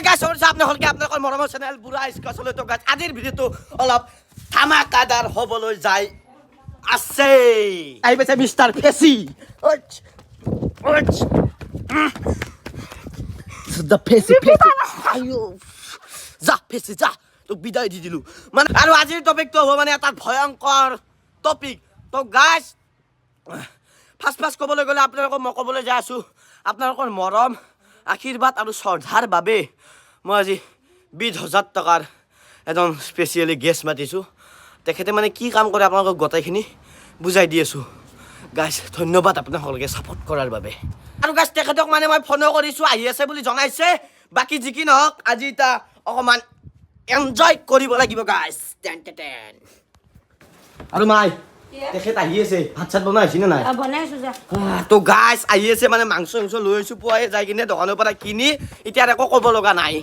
গাইছ আপোনালোকৰ মৰমৰ চেনেল বুঢ়া স্কচলৈ তো গাইছ আজিৰ ভিডিঅ'টো অলপ ধামাকাদাৰ হ'বলৈ যায় আছে আহি পাইছে মিষ্টাৰ ফেচি যা ফেচি যা তোক বিদায় দি দিলোঁ মানে আৰু আজিৰ টপিকটো হ'ব মানে এটা ভয়ংকৰ টপিক তো গাইছ ফাৰ্ষ্ট ক'বলৈ গ'লে আপোনালোকক মই ক'বলৈ যাই আছোঁ আপোনালোকৰ মৰম আশীৰ্বাদ আৰু শ্ৰদ্ধাৰ বাবে মই আজি 20,000 টকাৰ এজন স্পেচিয়েলি গেষ্ট মাতিছোঁ তেখেতে মানে কি কাম কৰে আপোনালোকক গোটেইখিনি বুজাই দি আছোঁ গাইছ ধন্যবাদ আপোনালোকে ছাপোৰ্ট কৰাৰ বাবে আৰু গাইছ তেখেতক মানে মই ফোনো কৰিছোঁ আহি আছে বুলি জনাইছে বাকী যি কি নহওক আজি এটা অকণমান এনজয় কৰিব লাগিব গাইছ আৰু মাই তেখেত আহি আছে ভাত চাত বনাই আহিছে নে নাই তো গাইছ আহি আছে মানে মাংস লৈ আহিছোঁ পুৱাই যাই কিনে দোকানৰ পৰা কিনি এতিয়া একো ক'ব লগা নাই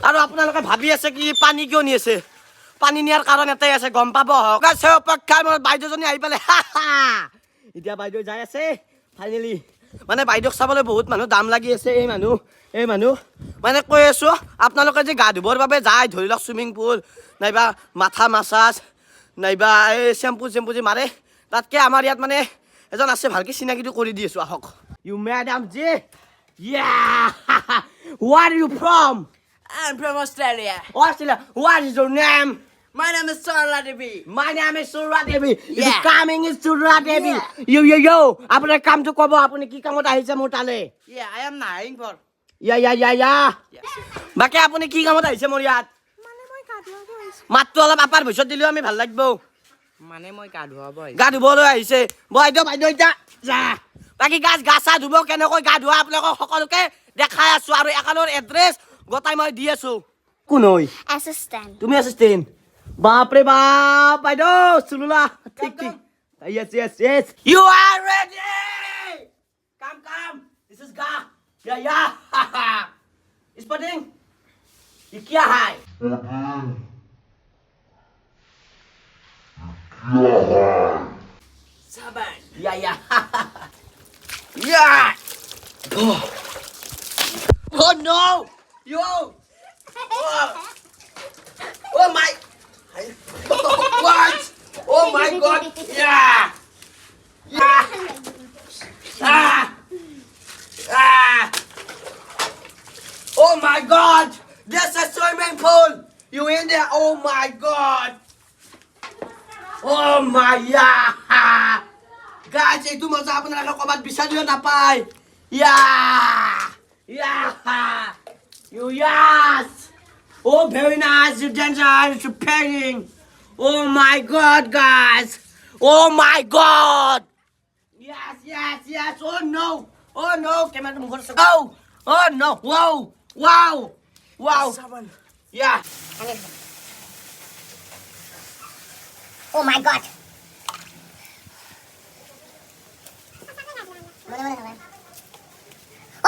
আৰু আপোনালোকে ভাবি আছে কি পানী কিয় নি আছে পানী নিয়াৰ কাৰণ এটাই আছে গম পাব অপেক্ষাৰ মনত বাইদেউজনী আহি পালে এতিয়া বাইদেউ যাই আছে ফাইনেলি মানে বাইদেউক চাবলৈ বহুত মানুহ দাম লাগি আছে এই মানুহ মানে কৈ আছোঁ আপোনালোকে যে গা ধুবৰ বাবে যায় ধৰি লওক চুইমিং পুল নাইবা মাথা মাছাজ নাইবা এই চেম্পু যে মাৰে তাতকৈ আমাৰ ইয়াত মানে এজন আছে ভালকৈ চিনাকিটো কৰি দি আছোঁ আহক you madam ji Where are you from? I'm from Australia. Australia. What is your name? My name is Sarla Devi. My name is Surya Devi. Yeah. You coming is Surya Devi. Yeah. Yo. আপোনাৰ কামটো ক'ব আপুনি কি কামত আহিছে মোৰ তালে Yeah, I am Naing for. ইয়া বাকী আপুনি কি কামত আহিছে মোৰ ইয়াত মাতটো অলপ আপাৰ ভইচত দিলেও আমি ভাল লাগিব মানে মই গা ধুৱাব আহিছোঁ। গা ধুবলৈ আহিছে বাইদেউ এতিয়া যা বাকী গা চা ধুব কেনেকৈ গা ধোৱা আপোনালোকক সকলোকে দেখাই আছোঁ আৰু একালৰ এড্ৰেছ গোটাই মই দি আছোঁ কোন হয় Assistant. তুমি এছিষ্টেণ্ট বাপৰে বাপ বাইদেউ চুলুলা ঠিক yes you are ready come this is ga yeah spotting ये क्या है Saban. yeah oh no yo oh my what oh my god yeah oh my god there's a swimming pool you in there oh my god oh my yeah guys এইটো মজা আপোনালোকে ক'বাত বিচাৰিও নাপায় you yes oh very nice you dancer preparing oh my god guys oh my god yes oh no camera mukha sa oh no wow Saban. yeah Oh my god.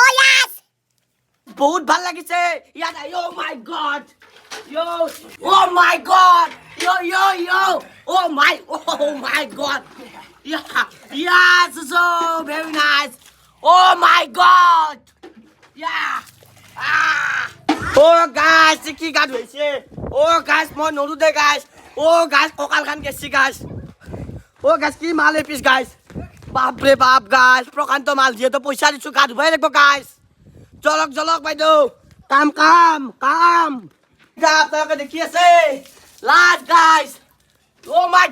Oh yes. বহুত ভাল লাগিছে ইয়াত oh my god yo oh my god yo oh my god yes so very nice oh my god oh guys কি গাত হৈছে oh guys মই নৰু দে guys oh guys ককাল খান গেছি guys oh guys কি মাল এপিস guys বাপৰে বাপ guys প্ৰকান্ত মাল দিয়ে তো পইচা দিছো গা ধুবাই লাগিব guys জলক বাইদেউ কাম যা আপোনালোকে দেখি আছে last guys oh my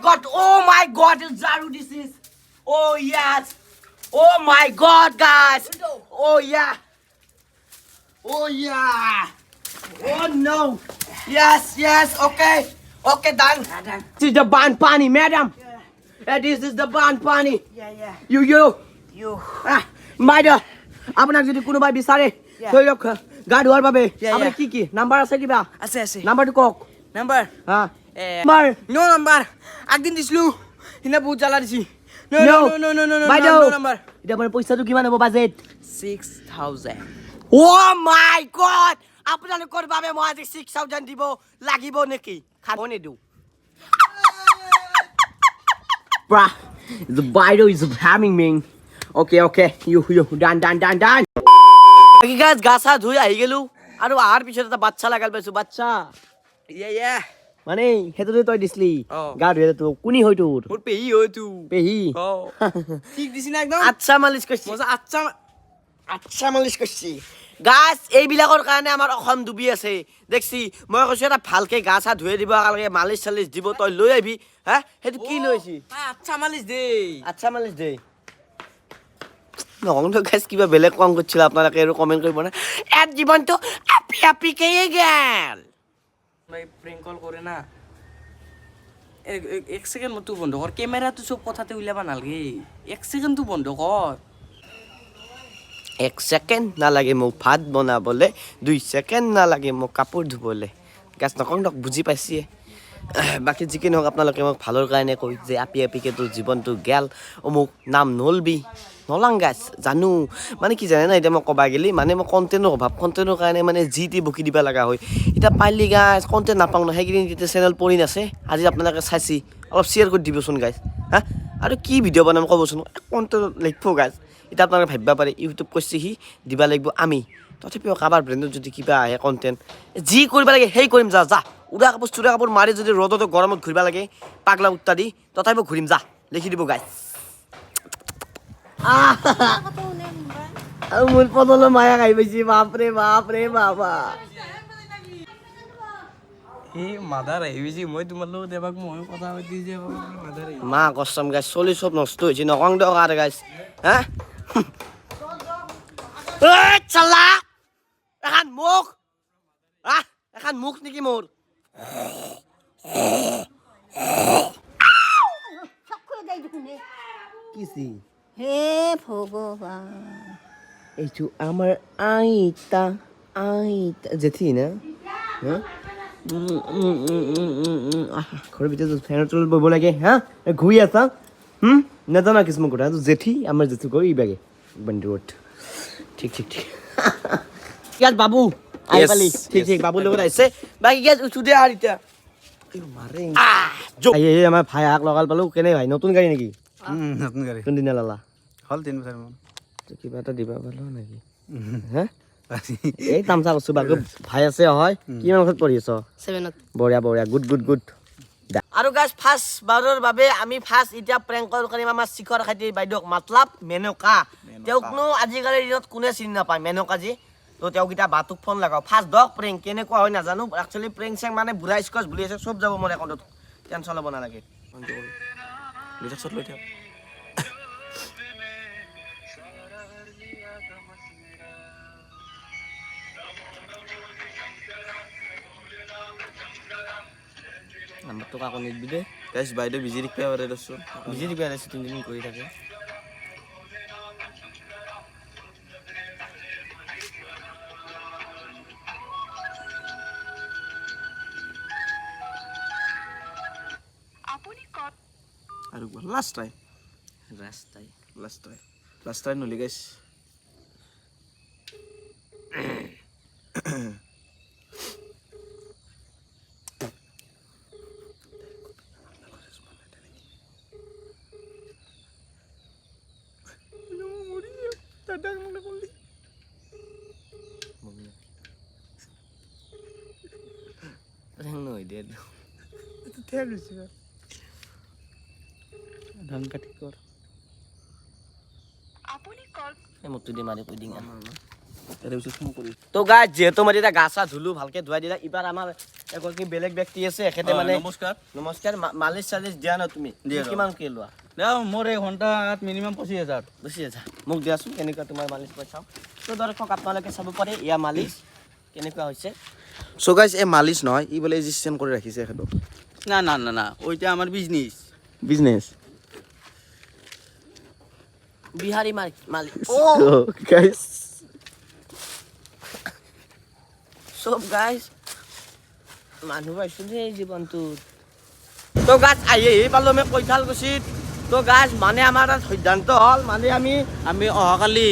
god is Zaru this is oh yes Oh my God, guys! Oh yeah! Oh yeah! Oh no! Yes, yes, okay. Okay, done. This is the ban pani, madam. This is the ban pani. You. You. Maida, আপোনাক যদি কোনোবাই বিচাৰে ধৰি লওক গা ধোৱাৰ বাবে আপোনাৰ কি নাম্বাৰ আছে কিবা আছে আছে নাম্বাৰটো কওক নাম্বাৰ হা নাম্বাৰ নো নাম্বাৰ একদিন দিছিলো হিনা বহুত জ্বালা দিছি নো No. নো নো নো নো বাইদেউ নো নাম্বাৰ এতিয়া আপোনাৰ পইচাটো কিমান হ'ব বাজেট 6000 Oh my God! আপোনালোকৰ বাবে মই আজি 6000 দিব লাগিব নেকি খাব নিদিওঁ Bruh, the Bible is having me. Okay. You. Done. Okay, guys, গাছা ধুই আহি গেলো আৰু আহাৰ পিছত এটা বাচ্চা লাগাল পাইছো বাচ্চা ইয়া মানে সেইটোতে তই দিছিলি অ। গা ধুই তো কোনি হয় তোৰ মোৰ পেহী হয় তু পেহী অ ঠিক দিছি না একদম আচ্ছা মালিচ কৰিছি মজা আচ্ছা মালিচ কৰিছি গাছ এইবিলাকৰ কাৰণে আমাৰ অসম ডুবি আছে দেখছি মই কৈছো এটা ভালকে গা চা ধুই দিব একেলগে মালিচ চালিচ দিব তই লৈ আহিবি হা সেইটো কি লৈছি আচ্ছা মালিশ দে আচ্ছা মালিচ দে নহংটো গাছ কিবা বেলেগ কাম কৰিছিল আপোনালোকে আৰু কমেণ্ট কৰিব না এত জীৱনটো আপি গেল ভাই প্রেঙ্ক কল করে না এক সেকেন্ড মতো বন্ধ কর ক্যামেরা তো সব কথাতে উইলাবা নালগে এক সেকেন্ড তো বন্ধ কর 1 ছেকেণ্ড নালাগে মোক ভাত বনাবলৈ 2 ছেকেণ্ড নালাগে মোক কাপোৰ ধুবলৈ গাছ নকওঁ বুজি পাইছিয়ে বাকী যিকি নহওক আপোনালোকে মোক ভালৰ কাৰণে কৈ যে আপিকে তোৰ জীৱনটো গেল মোক নাম নলবি নলাং গাছ জানো মানে কি জানে না এতিয়া মই ক'বা গেলি মানে মই কণ্টেণ্টৰ অভাৱ কণ্টেণ্টৰ কাৰণে মানে যি টি বকি দিব লগা হয় এতিয়া পাৰিলি গাছ কণ্টেণ্ট নাপাওঁ ন সেইকেইদিন যেতিয়া চেনেল পৰি নাছে আজি আপোনালোকে চাইছি অলপ শ্বেয়াৰ কৰি দিবচোন গাছ হা আৰু কি ভিডিঅ' বনাম ক'বচোন কণ্টেণ্ট লিখিব গাছ এতিয়া আপোনালোকে ভাবিব পাৰে ইউটিউব কৈছে সি দিব লাগিব আমি তথাপিও কাৰোবাৰ ব্ৰেণ্ডত যদি কিবা আহে কণ্টেণ্ট যি কৰিব লাগে সেই কৰিম যা উৰা কাপোৰ চুৰা কাপোৰ মাৰি যদি ৰ'দতো গৰমত ঘূৰিব লাগে পাগলা উত্তা দি তথাপিও ঘূৰিম যা লিখি দিব গাইছ মোৰ পদলৈ মায়া খাই পাইছি বাপৰে বাবা এই মাদার আইবিছি মই তোমার লগত এবাক মই কথা পাতি যে মাদার মা কষ্টম গাইছ চলি চব নষ্ট হৈছে নকং দিয়ক আৰু গাইছ হা চালা এখন মুখ নেকি মোৰ কিছি হে ভগৱান এইটো আমাৰ আইতা জেঠি না ঘৰৰ ভিতৰত ফেনৰ তলত বহিব লাগে হা ঘূৰি আছা নাজানা কিছুমান কথা জেঠি আমাৰ জেঠি গৈ ইবাগে বন্ধুত ঠিক ইয়াত বাবু আহি পালি ঠিক বাবুৰ লগত আহিছে বাকী ইয়াত উঠো দে আৰু এতিয়া আমাৰ ভাই আগ লগাল পালো কেনে ভাই নতুন গাড়ী নেকি নতুন গাড়ী কোনদিনা লালা হ'ল 3 বছৰ মান কিবা এটা দিবা পালো নেকি হা এই তামচা কৈছো বাকী ভাই আছে হয় কিমান বছৰত পঢ়ি আছ 7ত বঢ়িয়া গুড আৰু গাইছ ফাৰ্ষ্ট বাৰৰ বাবে আমি ফাৰ্ষ্ট এতিয়া প্ৰেংক কল কৰিম আমাৰ শিখৰ খাইটি বাইদেউক মতলব মেনকা তেওঁকনো আজিকালিৰ দিনত কোনে চিনি নাপায় মেনকাজি তো তেওঁক এতিয়া বাটুক ফোন লগাও ফাৰ্ষ্ট দক প্ৰেংক কেনেকুৱা হয় নাজানো একচুৱেলি প্ৰেংক চেং মানে বুঢ়া স্কচ বুলি আছে চব যাব মোৰ একাউণ্টত টেনশ্যন ল'ব নালাগে লৈ থাক নাম্বাৰটো কাকো নিদিবি দে গাইছ বাইদেউ বিজি দেখিব পাৰে দেচোন বিজি দিবি আছে 3 দিন কৰি থাকে আৰু লাষ্ট টাইম নলি গাইছ ধান কাটি কৰ মতো দি মাৰি কৈ দিং তো গাইজ যিহেতু মই এতিয়া গা চা ধুলো ভালকে ধুৱাই দিলা এইবাৰ আমাৰ এগৰাকী বেলেগ ব্যক্তি আছে এখেতে মানে নমস্কাৰ নমস্কাৰ মালিচ চালিচ দিয়া ন তুমি কিমান কে লোৱা মোৰ এই ঘণ্টাত মিনিমাম 25,000 বুজি আছা মোক দিয়াচোন কেনেকুৱা তোমাৰ মালিচ মই চাওঁ তো দৰ্শক আপোনালোকে চাব পাৰে এয়া মালিচ কেনেকুৱা হৈছে চ' গাইছ এই মালিচ নহয় ই বোলে ৰেজিষ্ট্ৰেশ্যন কৰি ৰাখিছে এখেতক না ওইটা আমাৰ বিজনেস বিজনেছ বিহাৰী মালিচ গাইছ চব গাইজ মানুহ পাইছোঁ দেই জীৱনটোত তো গাছ আহি পালোঁ আমি কৈঠালকুছিত তো গাছ মানে আমাৰ তাত সিদ্ধান্ত হ'ল মানে আমি অহাকালি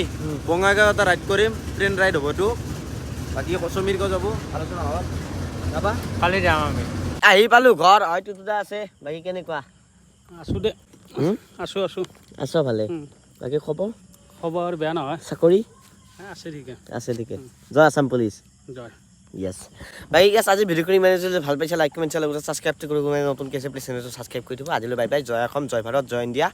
বঙাইগাঁও এটা ৰাইড কৰিম ট্ৰেইন ৰাইড হ'ব এইটো বাকী কচমিৰগাঁও যাব আলোচনা হ'ল যাবা কালি যাম আমি আহি পালোঁ ঘৰ হয়তো দুটা আছে বাকী কেনেকুৱা আছো দে আছো আছ ভালে বাকী খবৰ খবৰ বেয়া নহয় চাকৰি আছে ঠিকে আছে ঠিকে জয় আছাম পুলিচ জয় ইয়েছ বাকী গেছ আজি ভিডিঅ' কৰি মানে যদি ভাল পাইছে লাইক কমেণ্ট লগতে ছাবস্ক্ৰাইবটো কৰিব মানে নতুনকৈ আছে প্লিজ চেনেলটো ছাবস্ক্ৰাইব কৰি দিব আজিলৈ বাই বাই জয় অসম জয় ভাৰত জয় ইণ্ডিয়া